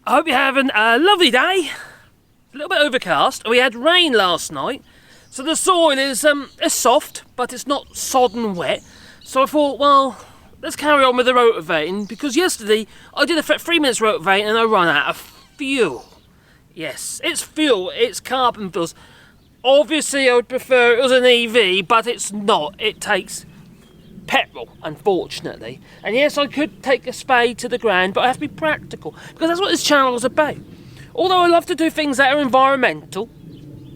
I hope you're having a lovely day. A little bit overcast. We had rain last night, so the soil is soft, but it's not sodden wet. So I thought, well, let's carry on with the rotavating, because yesterday I did a 3 minutes rotavating and I ran out of fuel. Yes, it's fuel, it's carbon fuels. Obviously I would prefer it was an EV, but it's not. It takes petrol, unfortunately. And yes, I could take a spade to the ground, but I have to be practical, because that's what this channel is about. Although I love to do things that are environmental,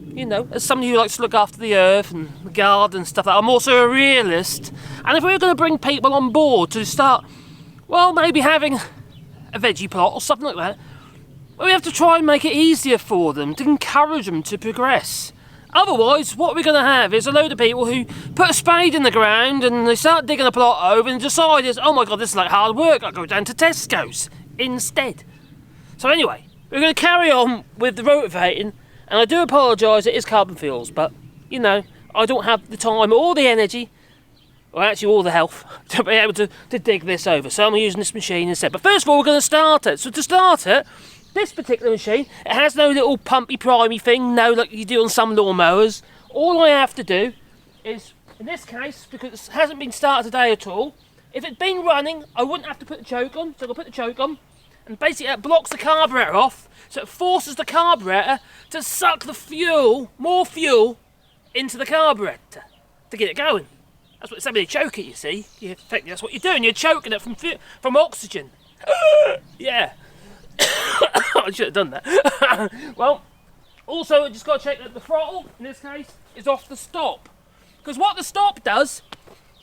you know, as somebody who likes to look after the earth and the garden and stuff like that, I'm also a realist. And if we were going to bring people on board to start, well, maybe having a veggie plot or something like that, well, we have to try and make it easier for them, to encourage them to progress. Otherwise, what we're going to have is a load of people who put a spade in the ground and they start digging a plot over and decide, oh my god, this is like hard work, I'll go down to Tesco's instead. So anyway, we're going to carry on with the rotavating, and I do apologise, it is carbon fuels, but, you know, I don't have the time or the energy, or actually all the health, to be able to dig this over, so I'm using this machine instead. But first of all, we're going to start it. So to start it, this particular machine, it has no little pumpy primey thing, no like you do on some lawnmowers. All I have to do is, in this case, because it hasn't been started today at all, if it'd been running, I wouldn't have to put the choke on, so I'll put the choke on, and basically that blocks the carburetor off, so it forces the carburetor to suck the fuel, more fuel, into the carburetor to get it going. That's what somebody choke it, you see. Effectively, that's what you're doing, you're choking it from oxygen. Yeah. I should have done that. Well, also I just got to check that the throttle, in this case, is off the stop. Because what the stop does,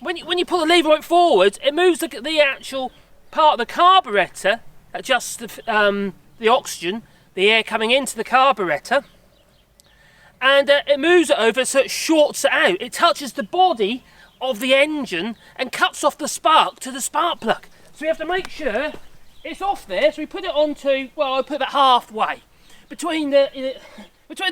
when you pull the lever right forward, it moves the actual part of the carburetor, adjusts the oxygen, the air coming into the carburetor, and it moves it over so it shorts it out. It touches the body of the engine and cuts off the spark to the spark plug. So we have to make sure it's off there, so we put it onto, well, I put it halfway between the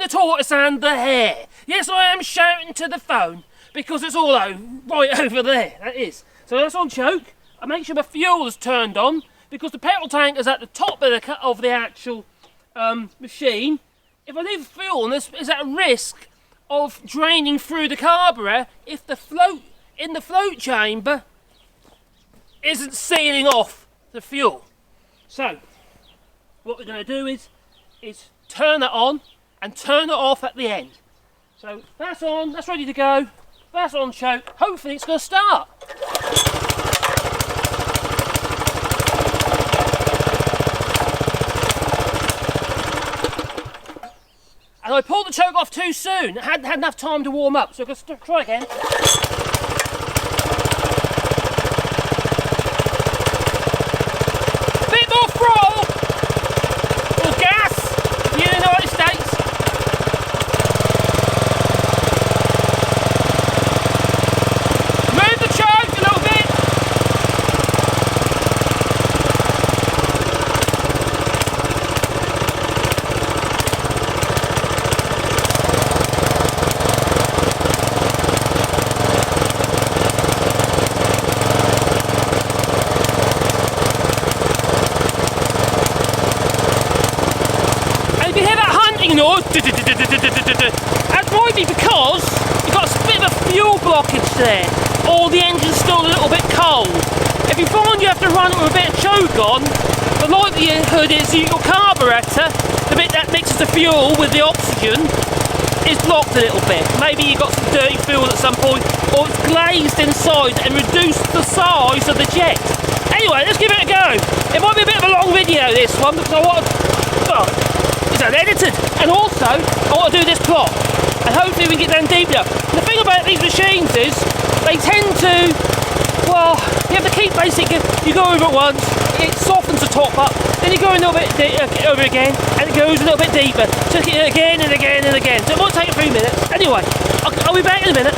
tortoise and the hare. Yes, I am shouting to the phone because it's all right over there. That is. So that's on choke. I make sure the fuel is turned on because the petrol tank is at the top of the actual machine. If I leave the fuel on, this is at risk of draining through the carburetor if the float in the float chamber isn't sealing off the fuel. So, what we're going to do is turn it on and turn it off at the end. So that's on, that's ready to go, that's on choke, hopefully it's going to start. And I pulled the choke off too soon, I hadn't had enough time to warm up, so I'm going to try again. That's probably because you've got a bit of a fuel blockage there, or the engine's still a little bit cold. If you find you have to run it with a bit of choke on, the likelihood is your carburetor, the bit that mixes the fuel with the oxygen, is blocked a little bit. Maybe you got some dirty fuel at some point, or it's glazed inside and reduced the size of the jet. Anyway, let's give it a go. It might be a bit of a long video, this one, because I want to, well, it's unedited, and also I want to do this plot, and hopefully we can get down deep enough. The thing about these machines is they tend to, well, you have to keep basically, you go over it once, it softens the top up, then you go a little bit over again, and it goes a little bit deeper, so again and again and again. So it might take a few minutes. Anyway, I'll be back in a minute.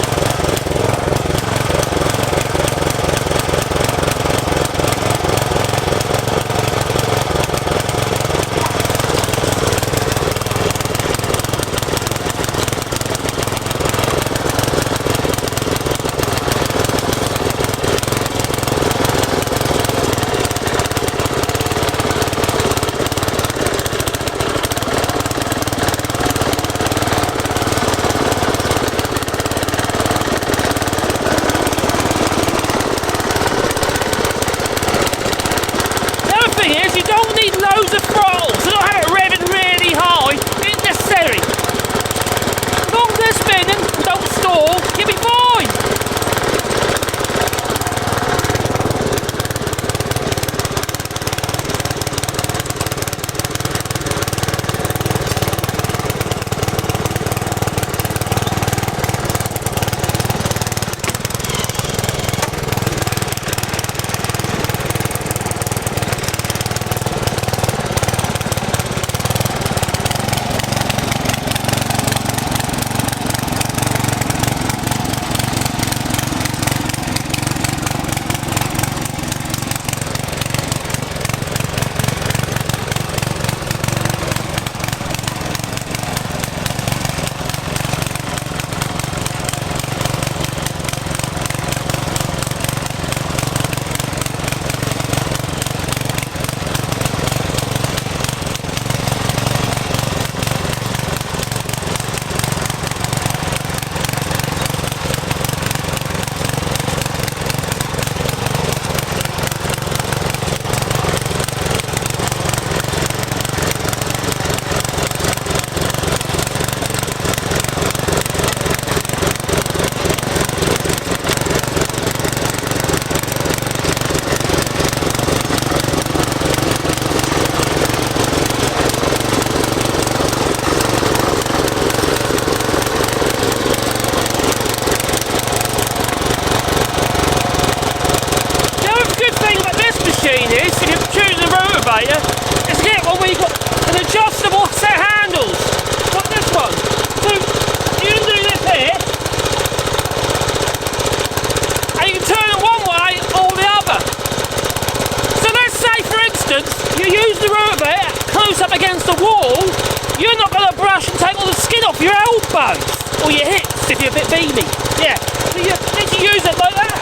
elbows or your hips if you're a bit beamy. Yeah, so you need to use it like that.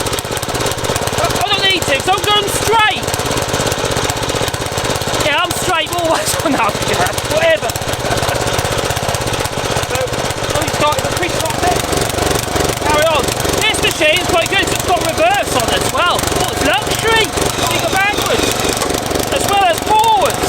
I don't need to, because I'm going straight. Yeah, I'm straight always. No, yeah, whatever. So, let me start with a crease like this. Carry on. This machine's quite good, it's got reverse on as well. Oh, it's luxury. You go backwards, as well as forwards.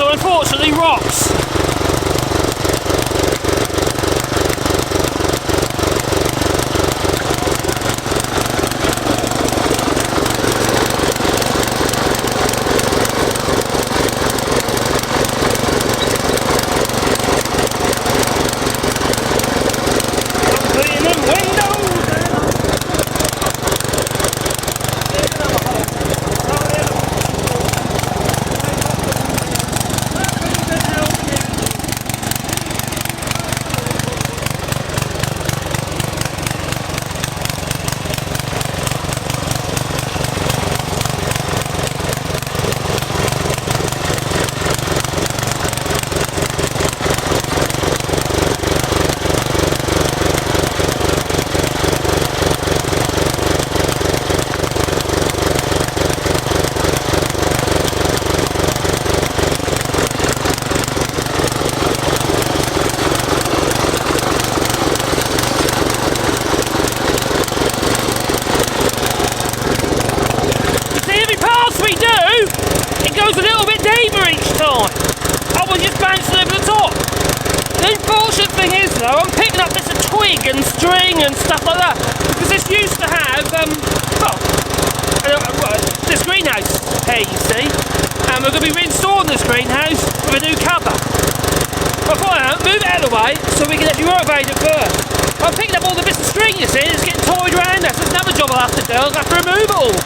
Unfortunately, rocks. I'm picking up bits of twig and string and stuff like that because this used to have this greenhouse here, you see, and we're going to be reinstalling this greenhouse with a new cover. But before that, move it out of the way so we can actually rotovate it first. I'm picking up all the bits of string, you see, it's getting toyed around us. There's another job I'll have to do, I'll have to remove it all.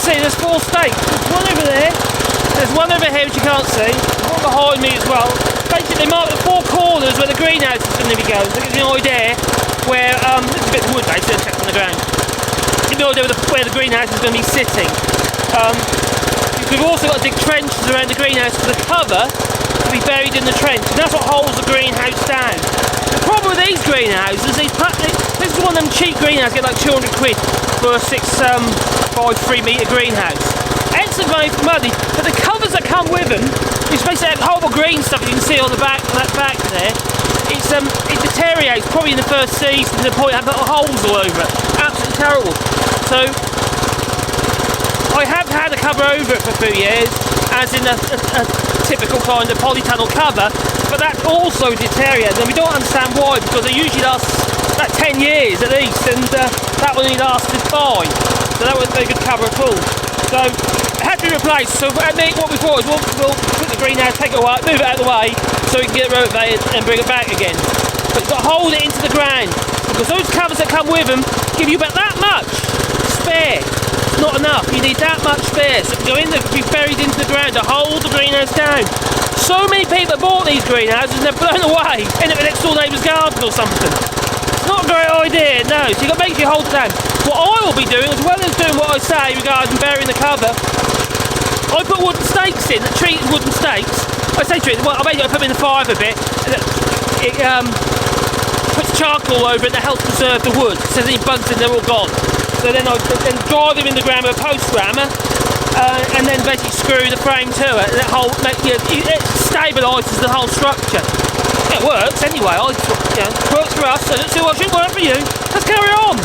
see, there's 4 stakes. There's one over there. There's one over here which you can't see. There's one behind me as well. Basically, they mark the 4 corners where the greenhouse is going to be going. So it gives you an idea where, there's a bit of wood basically checked on the ground. Give you an idea where the greenhouse is going to be sitting. We've also got to dig trenches around the greenhouse for the cover to be buried in the trench. And that's what holds the greenhouse down. The problem with these greenhouses, this is one of them cheap greenhouses, get like 200 quid for a 6 by 3 metre greenhouse. Excellent value for money, but the covers that come with them, which basically that horrible green stuff you can see on the back, that back there, it deteriorates probably in the first season to the point you have little holes all over it. Absolutely terrible. So I have had a cover over it for a few years, as in a typical kind of polytunnel cover, but that also deteriorates, and we don't understand why, because they usually last about 10 years at least, and that one only lasted 5, so that wasn't a very good cover at all. So it had to be replaced. So what we thought is we'll put the greenhouse, take it away, move it out of the way, so we can get it rotovated and bring it back again. But you've got to hold it into the ground, because those covers that come with them give you about that much spare. It's not enough. You need that much spare, so it can go in there, be buried into the ground to hold the greenhouse down. So many people have bought these greenhouses and they're blown away, end up in next door neighbour's garden or something. It's not a great idea, no. So you've got to make sure you hold it down. What I will be doing, as well as doing what I say regarding burying the cover, I put wooden stakes in, treated wooden stakes. I say treated, well, I basically put them in the fire a bit, and it puts charcoal over it that helps preserve the wood. So any bugs in, they're all gone. So then I drive them in the ground with a post rammer, and then basically screw the frame to it, and it stabilises the whole structure. It works anyway. It works for us, so let's see what should work for you. Let's carry on.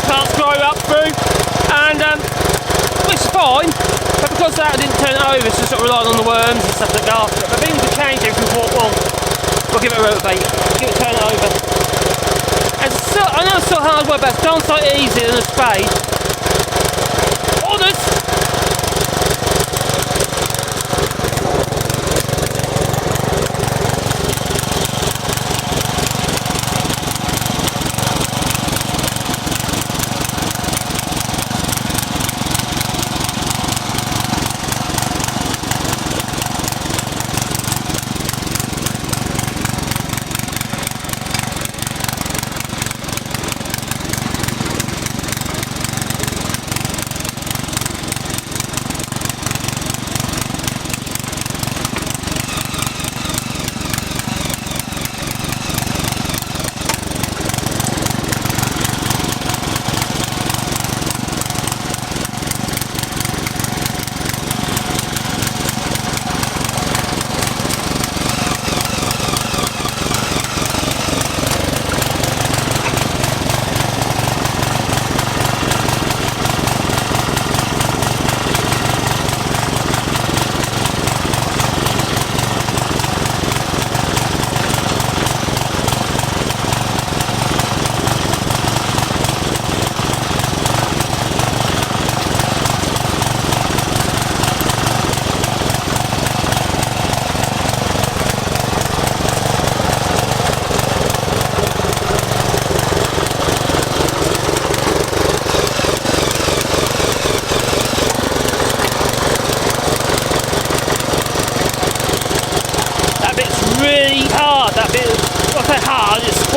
Plants grow up through, and which is fine, but because that I didn't turn it over, it's just sort of relying on the worms and stuff that go after it. But things have changed if we thought, well, we'll give it a rotovate, turn it over. And still, I know it's still hard work, but it's done so easier than a spade. Honest!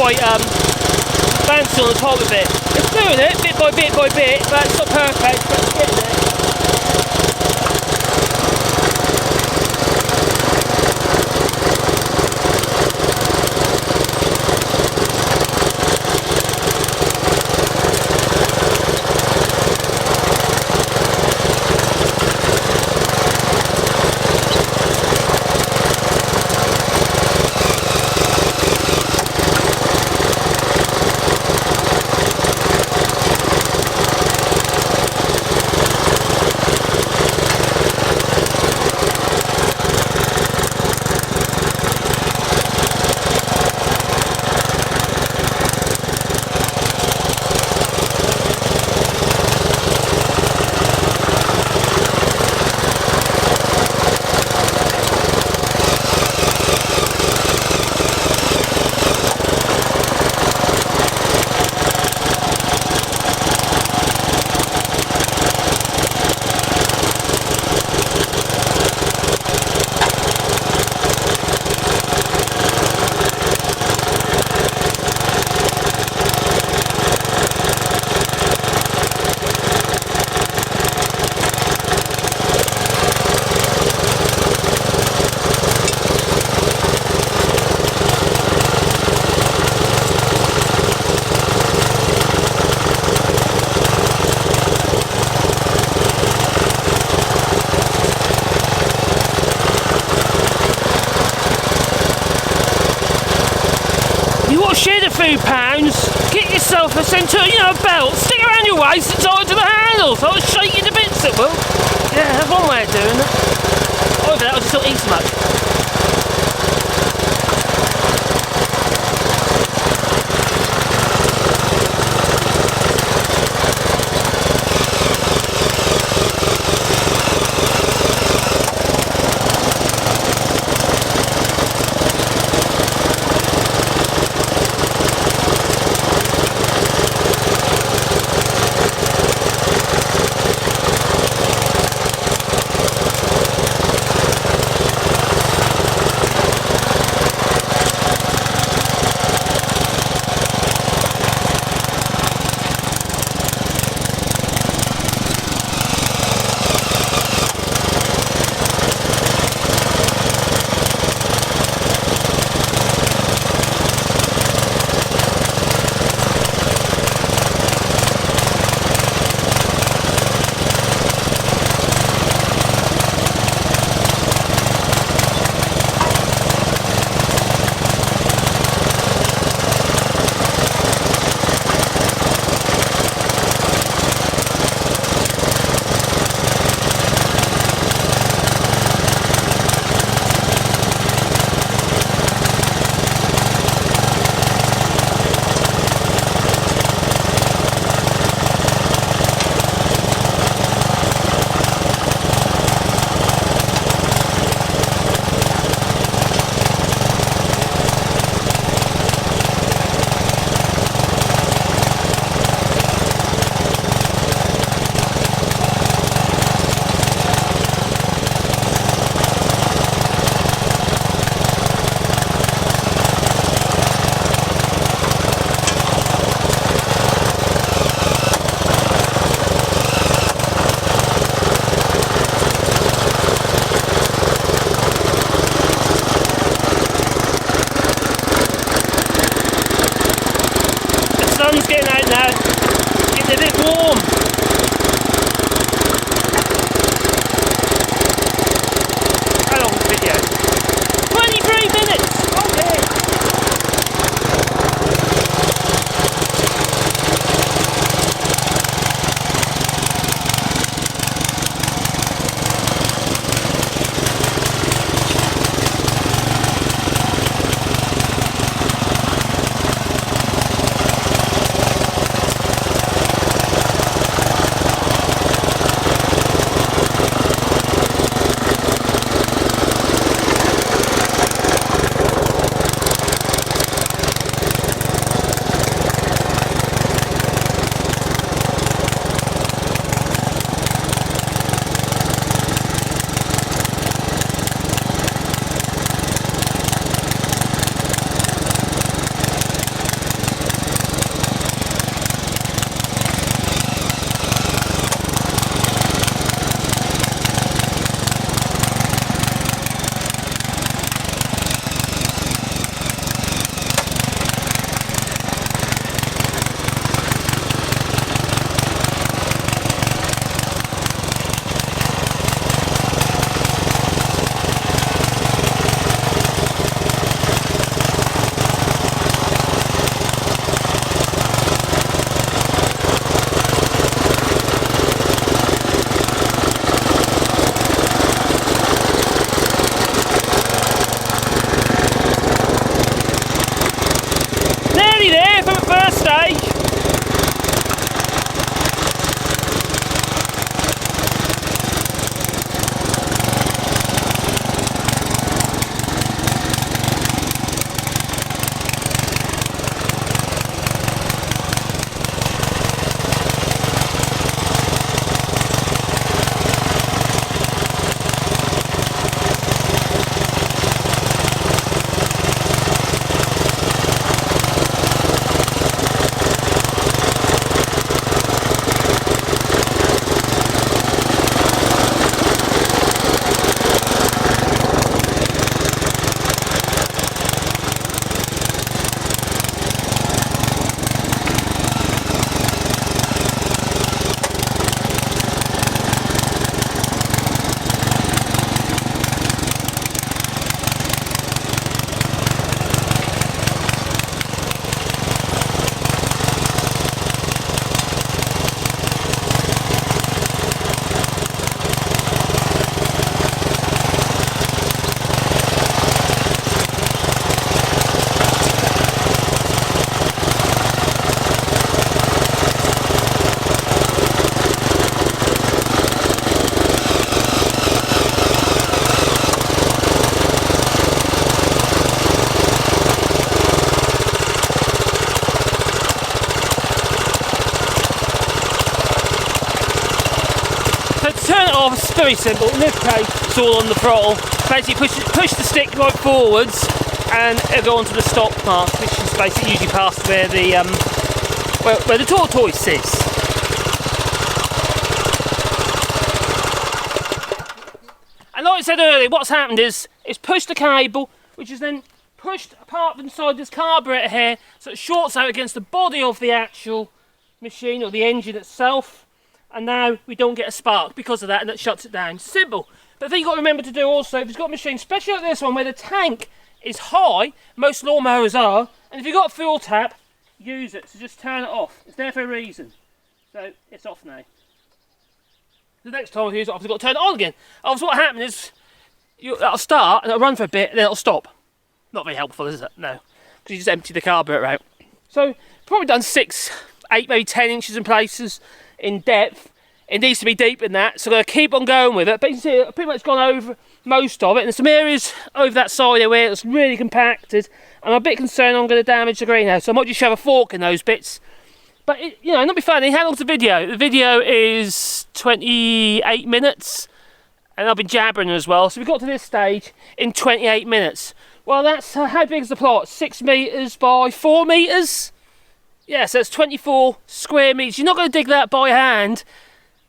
quite bouncy on the top of it. It's doing it bit by bit by bit, but it's not perfect, but it's getting there. Shed a few pounds, get yourself a Centurion belt, stick it around your waist and tie it to the handles. I was shaking to bits, it will. Yeah, that's one way of doing it. Over that, I'll just not eat so much. Sun's getting out now, getting a bit warm. How long is the video? 23 minutes! Okay. very simple. In this case, it's all on the throttle. Basically, push the stick right forwards, and it'll go onto the stop mark, which is basically usually past where the tortoise is. And like I said earlier, what's happened is it's pushed the cable, which is then pushed apart inside this carburetor here, so it shorts out against the body of the actual machine or the engine itself, and now we don't get a spark because of that, and that shuts it down. Simple. But the thing you've got to remember to do also, if you've got a machine, especially like this one where the tank is high, most lawnmowers are, and if you've got a fuel tap, use it. So just turn it off. It's there for a reason. So it's off now. The next time I use it, I've got to turn it on again. Obviously what happened is, it'll start and it'll run for a bit and then it'll stop. Not very helpful, is it? No. Because you just empty the carburetor out. So, probably done 6, 8, maybe 10 inches in places in depth. It needs to be deeper than that, so I'm going to keep on going with it. But you can see I've pretty much gone over most of it, and there's some areas over that side there where it's really compacted, and I'm a bit concerned I'm going to damage the greenhouse, so I might just shove a fork in those bits. But, you know, not be funny. How long's the video? The video is 28 minutes, and I've been jabbering as well, so we got to this stage in 28 minutes. Well, that's how big is the plot? 6 metres by 4 metres? Yeah, so it's 24 square metres. You're not going to dig that by hand.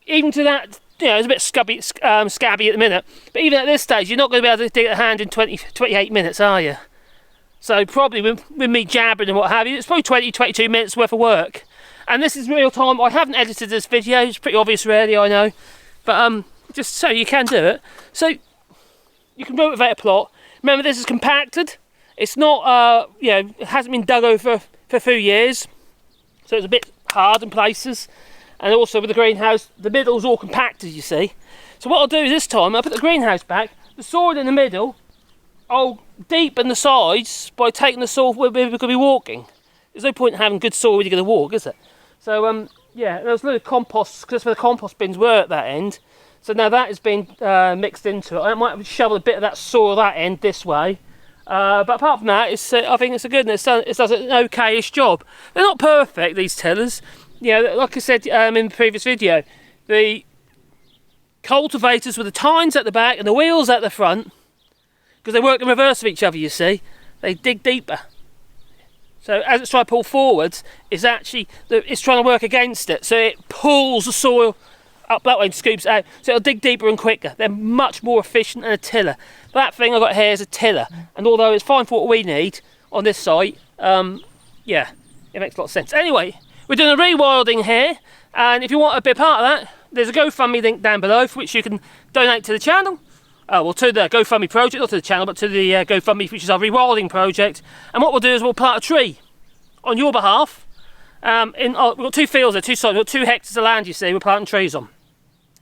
Even to that, you know, it's a bit scabby at the minute. But even at this stage, you're not going to be able to dig it a hand in 28 minutes, are you? So probably with me jabbering and what have you, it's probably 20, 22 minutes worth of work. And this is real time. I haven't edited this video. It's pretty obvious really, I know. But just so you can do it. So you can rotovate a plot. Remember, this is compacted. It's not, you know, it hasn't been dug over for a few years. So it's a bit hard in places. And also with the greenhouse, the middle's all compacted, you see. So what I'll do this time, I'll put the greenhouse back, the soil in the middle, I'll deepen the sides by taking the soil where we're going to be walking. There's no point in having good soil when you're going to walk, is it? So, yeah, there's a little compost, because that's where the compost bins were at that end. So now that has been mixed into it. I might have shoveled a bit of that soil that end this way. But apart from that, it's, I think it's a good, it does an okay-ish job. They're not perfect, these tillers. You know, like I said in the previous video, the cultivators with the tines at the back and the wheels at the front, because they work in reverse of each other, you see, they dig deeper. So as it's trying to pull forwards, it's actually, it's trying to work against it. So it pulls the soil up that way and scoops it out. So it'll dig deeper and quicker. They're much more efficient than a tiller. That thing I've got here is a tiller. And although it's fine for what we need on this site, yeah, it makes a lot of sense. Anyway, we're doing a rewilding here. And if you want a bit part of that, there's a GoFundMe link down below for which you can donate to the channel. Well, to the GoFundMe project, not to the channel, but to the GoFundMe, which is our rewilding project. And what we'll do is we'll plant a tree on your behalf. We've got 2 fields there, 2 sides, we've got 2 hectares of land, you see, we're planting trees on.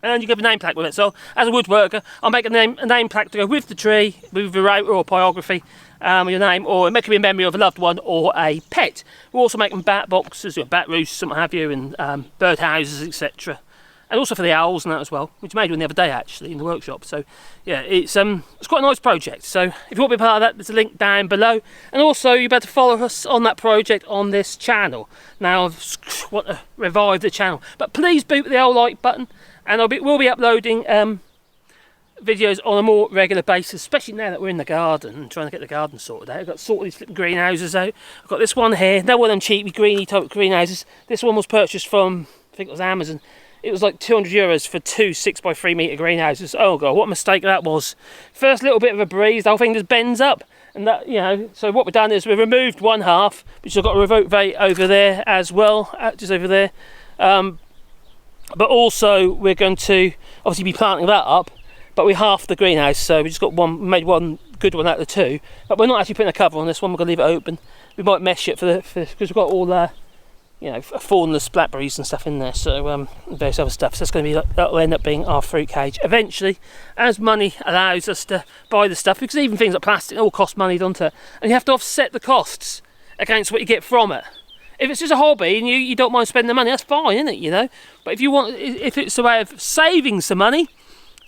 And you give a name plaque with it. So, as a woodworker, I'll make a name plaque to go with the tree, with a rotor or biography, with your name, or it can be a memory of a loved one or a pet. We'll also make them bat boxes, bat roosts, something have you, and bird houses, etc. And also for the owls and that as well, which I made one the other day actually in the workshop. So yeah, it's quite a nice project. So if you want to be part of that, there's a link down below. And also you better follow us on that project on this channel. Now I want to revive the channel, but please boot the old like button, and we'll be uploading videos on a more regular basis, especially now that we're in the garden and trying to get the garden sorted out. I've got sorted these greenhouses out. I've got this one here, no one of them cheapy greeny type greenhouses. This one was purchased from, I think it was Amazon. It was like €200 for 2 6x3 metre greenhouses. Oh god, what a mistake that was. First little bit of a breeze, the whole thing just bends up. And that, you know, so what we've done is we've removed one half, which I've got a rotovate over there as well, just over there. But also we're going to obviously be planting that up, but we halved the greenhouse, so we just got made one good one out of the 2. But we're not actually putting a cover on this one, we're going to leave it open. We might mesh it because we've got all you know, thornless blackberries and stuff in there, so various other stuff. So it's going to be, that'll end up being our fruit cage eventually, as money allows us to buy the stuff, because even things like plastic all cost money, don't it? And you have to offset the costs against what you get from it. If it's just a hobby and you don't mind spending the money, that's fine, isn't it? You know, but if it's a way of saving some money,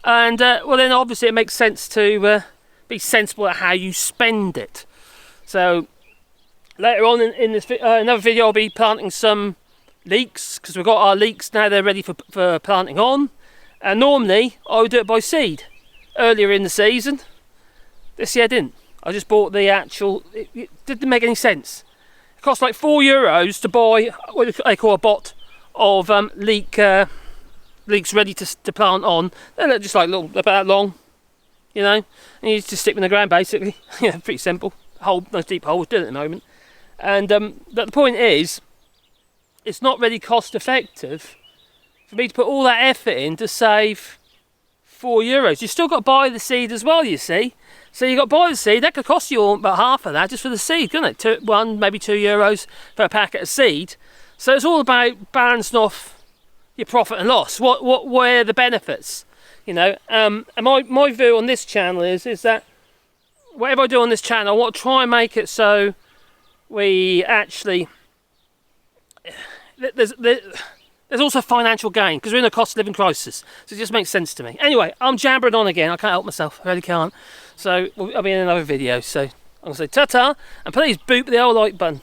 and well, then obviously it makes sense to be sensible at how you spend it. So later on in this another video, I'll be planting some leeks, because we've got our leeks now. They're ready for planting on. And normally I would do it by seed earlier in the season. This year I didn't. I just bought the actual, it didn't make any sense. It cost like €4 to buy what they call a bot of leeks ready to plant on. They're just like little, about that long, you know, and you just stick them in the ground basically. Yeah, pretty simple. Hole, nice deep holes, do it at the moment. And but the point is, it's not really cost effective for me to put all that effort in to save €4. You still got to buy the seed as well, you see. So you got to buy the seed. That could cost you about half of that just for the seed, couldn't it? Maybe €2 for a packet of seed. So it's all about balancing off your profit and loss. Where are the benefits? You know. And my view on this channel is that whatever I do on this channel, I want to try and make it so we actually there's also financial gain, because we're in a cost of living crisis, so it just makes sense to me. Anyway, I'm jabbering on again. I can't help myself. I really can't. So I'll be in another video. So I'm going to say ta-ta, and please boop the old like button.